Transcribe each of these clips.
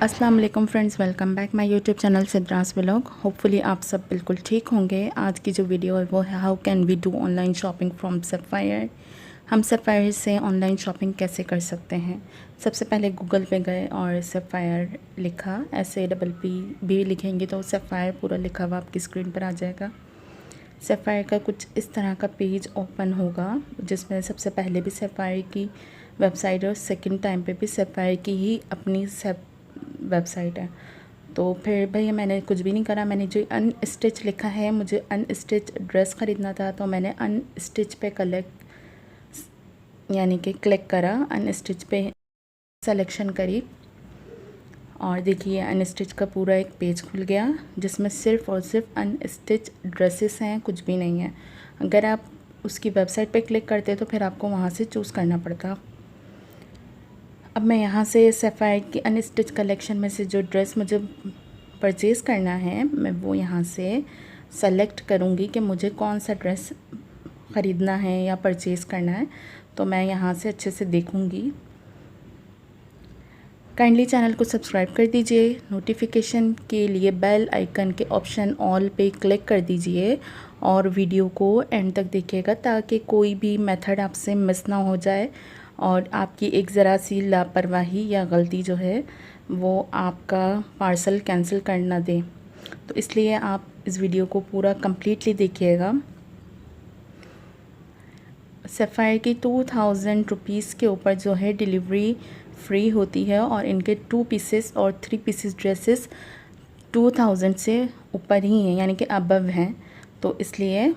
अस्सलाम वालेकुम friends, welcome back my YouTube channel Sidra's vlog. Hopefully आप सब बिल्कुल ठीक होंगे। आज की जो वीडियो है वो है how can we do online shopping from Sapphire. हम सफ़ायर से ऑनलाइन शॉपिंग कैसे कर सकते हैं। सबसे पहले गूगल पे गए और सफ़ायर लिखा, SAPP भी लिखेंगे तो सफ़ायर पूरा लिखा हुआ आपकी स्क्रीन पर आ जाएगा। सफ़ायर का कुछ इस तरह का पेज ओपन होगा जिसमें सबसे पहले भी सफ़ायर की वेबसाइट और सेकंड टाइम पे भी सफ़ायर की ही अपनी वेबसाइट है। तो फिर भैया मैंने कुछ भी नहीं करा, मैंने जो अनस्टिच लिखा है, मुझे अनस्टिच ड्रेस ख़रीदना था तो मैंने अनस्टिच पे क्लिक करा, अनस्टिच पे सेलेक्शन करी और देखिए अनस्टिच का पूरा एक पेज खुल गया जिसमें सिर्फ़ और सिर्फ अनस्टिच ड्रेसेस हैं, कुछ भी नहीं है। अगर आप उसकी वेबसाइट पे क्लिक करते तो फिर आपको वहाँ से चूज़ करना पड़ता। अब मैं यहाँ से सफ़ायर की अनस्टिच कलेक्शन में से जो ड्रेस मुझे परचेज़ करना है मैं वो यहाँ से सेलेक्ट करूँगी कि मुझे कौन सा ड्रेस ख़रीदना है या परचेज़ करना है। तो मैं यहाँ से अच्छे से देखूँगी। काइंडली चैनल को सब्सक्राइब कर दीजिए, नोटिफिकेशन के लिए बेल आइकन के ऑप्शन ऑल पे क्लिक कर दीजिए और वीडियो को एंड तक देखिएगा ताकि कोई भी मेथड आपसे मिस ना हो जाए और आपकी एक ज़रा सी लापरवाही या गलती जो है वो आपका पार्सल कैंसिल कर ना दे। तो इसलिए आप इस वीडियो को पूरा कम्प्लीटली देखिएगा। सफ़ायर की 2000 रुपीज़ के ऊपर जो है डिलीवरी फ्री होती है और इनके 2 पीसेस और 3 पीसेस ड्रेसेस 2000 से ऊपर ही हैं, यानी कि अबव हैं। तो इसलिए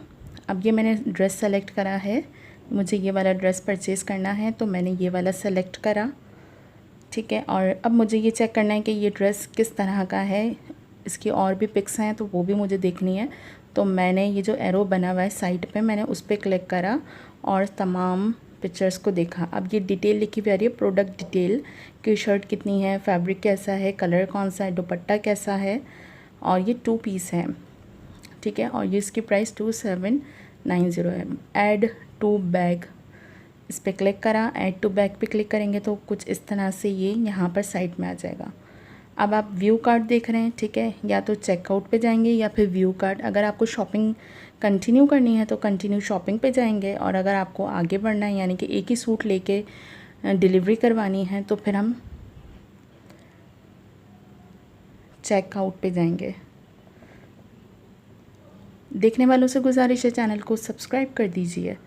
अब ये मैंने ड्रेस सेलेक्ट करा है, मुझे ये वाला ड्रेस परचेज़ करना है तो मैंने ये वाला सेलेक्ट करा, ठीक है। और अब मुझे ये चेक करना है कि ये ड्रेस किस तरह का है। इसकी और भी पिक्स हैं तो वो भी मुझे देखनी है। तो मैंने ये जो एरो बना हुआ है साइड पे, मैंने उस पर क्लिक करा और तमाम पिक्चर्स को देखा। अब ये डिटेल लिखी हुई आ रही है, प्रोडक्ट डिटेल कि शर्ट कितनी है, फैब्रिक कैसा है, कलर कौन सा है, दुपट्टा कैसा है और ये 2 पीस है, ठीक है। और ये इसकी प्राइस 2790 है। ऐड टू बैग, इस पर क्लिक करा, ऐड टू बैग पे क्लिक करेंगे तो कुछ इस तरह से ये यहाँ पर साइड में आ जाएगा। अब आप व्यू कार्ट देख रहे हैं, ठीक है। या तो चेकआउट पे जाएंगे या फिर व्यू कार्ट। अगर आपको शॉपिंग कंटिन्यू करनी है तो कंटिन्यू शॉपिंग पे जाएंगे और अगर आपको आगे बढ़ना है यानी कि एक ही सूट लेके डिलीवरी करवानी है तो फिर हम चेकआउट पे जाएंगे। देखने वालों से गुजारिश है चैनल को सब्सक्राइब कर दीजिए।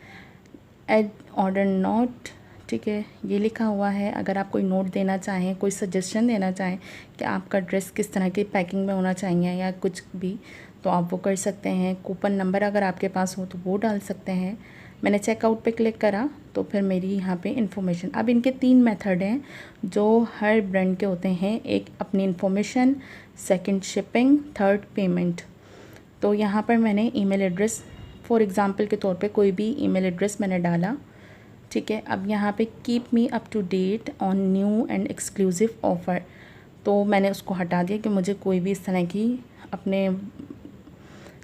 ऐड ऑर्डर नोट, ठीक है, ये लिखा हुआ है। अगर आप कोई नोट देना चाहें, कोई सजेशन देना चाहें कि आपका ड्रेस किस तरह की पैकिंग में होना चाहिए या कुछ भी, तो आप वो कर सकते हैं। कूपन नंबर अगर आपके पास हो तो वो डाल सकते हैं। मैंने चेकआउट पे क्लिक करा तो फिर मेरी यहाँ पे इन्फॉर्मेशन, अब इनके 3 मेथड हैं जो हर ब्रांड के होते हैं। एक अपनी information, second shipping, third payment. तो यहाँ पर मैंने ईमेल एड्रेस फॉर एग्ज़ाम्पल के तौर पे कोई भी ईमेल एड्रेस मैंने डाला, ठीक है। अब यहाँ पे keep me up to date on new and exclusive offer, तो मैंने उसको हटा दिया कि मुझे कोई भी इस तरह की अपने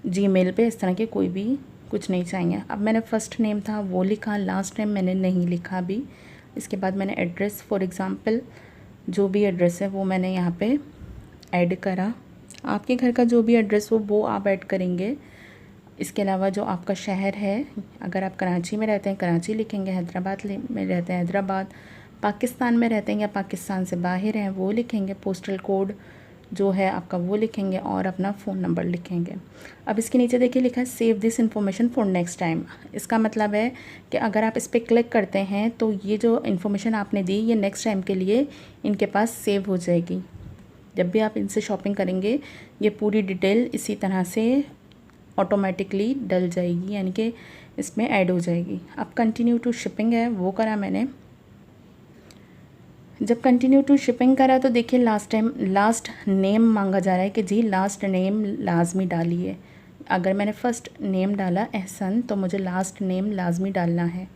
जीमेल पे इस तरह के कोई भी कुछ नहीं चाहिए। अब मैंने फ़र्स्ट नेम था वो लिखा, लास्ट नेम मैंने नहीं लिखा अभी। इसके बाद मैंने एड्रेस फॉर एग्ज़ाम्पल जो भी एड्रेस है वो मैंने यहाँ पे ऐड करा। आपके घर का जो भी एड्रेस हो वो आप ऐड करेंगे। इसके अलावा जो आपका शहर है, अगर आप कराची में रहते हैं कराची लिखेंगे, हैदराबाद में रहते हैं हैदराबाद, पाकिस्तान में रहते हैं या पाकिस्तान से बाहर हैं वो लिखेंगे, पोस्टल कोड जो है आपका वो लिखेंगे और अपना फ़ोन नंबर लिखेंगे। अब इसके नीचे देखिए लिखा है save this information for next time. इसका मतलब है कि अगर आप इस पर क्लिक करते हैं तो ये जो इन्फॉर्मेशन आपने दी ये नेक्स्ट टाइम के लिए इनके पास सेव हो जाएगी। जब भी आप इनसे शॉपिंग करेंगे ये पूरी डिटेल इसी तरह से ऑटोमेटिकली डल जाएगी, यानी कि इसमें ऐड हो जाएगी। अब कंटिन्यू टू शिपिंग है वो करा मैंने। जब कंटिन्यू टू शिपिंग करा तो देखिए लास्ट नेम मांगा जा रहा है कि जी लास्ट नेम लाजमी डालिए। अगर मैंने फ़र्स्ट नेम डाला एहसन तो मुझे लास्ट नेम लाजमी डालना है।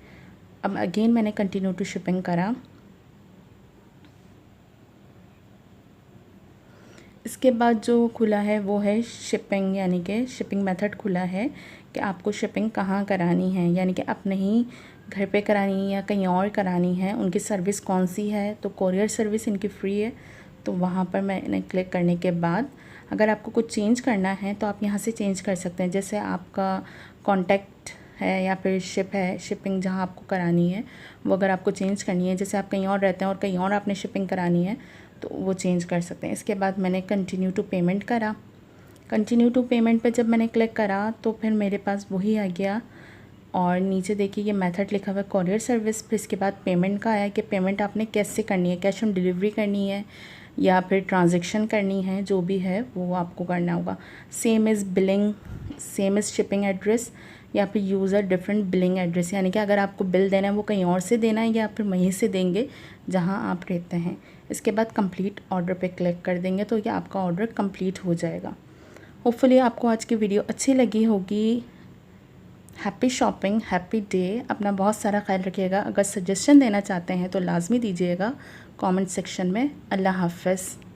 अब अगेन मैंने कंटिन्यू टू शिपिंग करा। इसके बाद जो खुला है वो है शिपिंग, यानी कि शिपिंग मेथड खुला है कि आपको शिपिंग कहाँ करानी है, यानी कि अपने ही घर पे करानी है या कहीं और करानी है, उनकी सर्विस कौन सी है। तो कोरियर सर्विस इनकी फ्री है तो वहाँ पर मैंने क्लिक करने के बाद अगर आपको कुछ चेंज करना है तो आप यहाँ से चेंज कर सकते हैं। जैसे आपका कॉन्टैक्ट है या फिर शिप है, शिपिंग जहाँ आपको करानी है वो अगर आपको चेंज करनी है, जैसे आप कहीं और रहते हैं और कहीं और आपने शिपिंग करानी है तो वो चेंज कर सकते हैं। इसके बाद मैंने कंटिन्यू टू पेमेंट करा। कंटिन्यू टू पेमेंट पे जब मैंने क्लिक करा तो फिर मेरे पास वही आ गया और नीचे देखिए ये मेथड लिखा हुआ है कॉरियर सर्विस। फिर इसके बाद पेमेंट का आया कि पेमेंट आपने कैसे करनी है, कैश ऑन डिलीवरी करनी है या फिर ट्रांजैक्शन करनी है, जो भी है वो आपको करना होगा। Same is billing, same is shipping address या फिर यूज़र डिफरेंट बिलिंग एड्रेस, यानी कि अगर आपको बिल देना है वो कहीं और से देना है या फिर वहीं से देंगे जहाँ आप रहते हैं। इसके बाद कंप्लीट ऑर्डर पे क्लिक कर देंगे तो ये आपका ऑर्डर कंप्लीट हो जाएगा। होपफुली आपको आज की वीडियो अच्छी लगी होगी। Happy shopping, happy day. अपना बहुत सारा ख्याल रखिएगा। अगर सजेशन देना चाहते हैं तो लाजमी दीजिएगा कमेंट सेक्शन में। अल्लाह हाफ़िज़।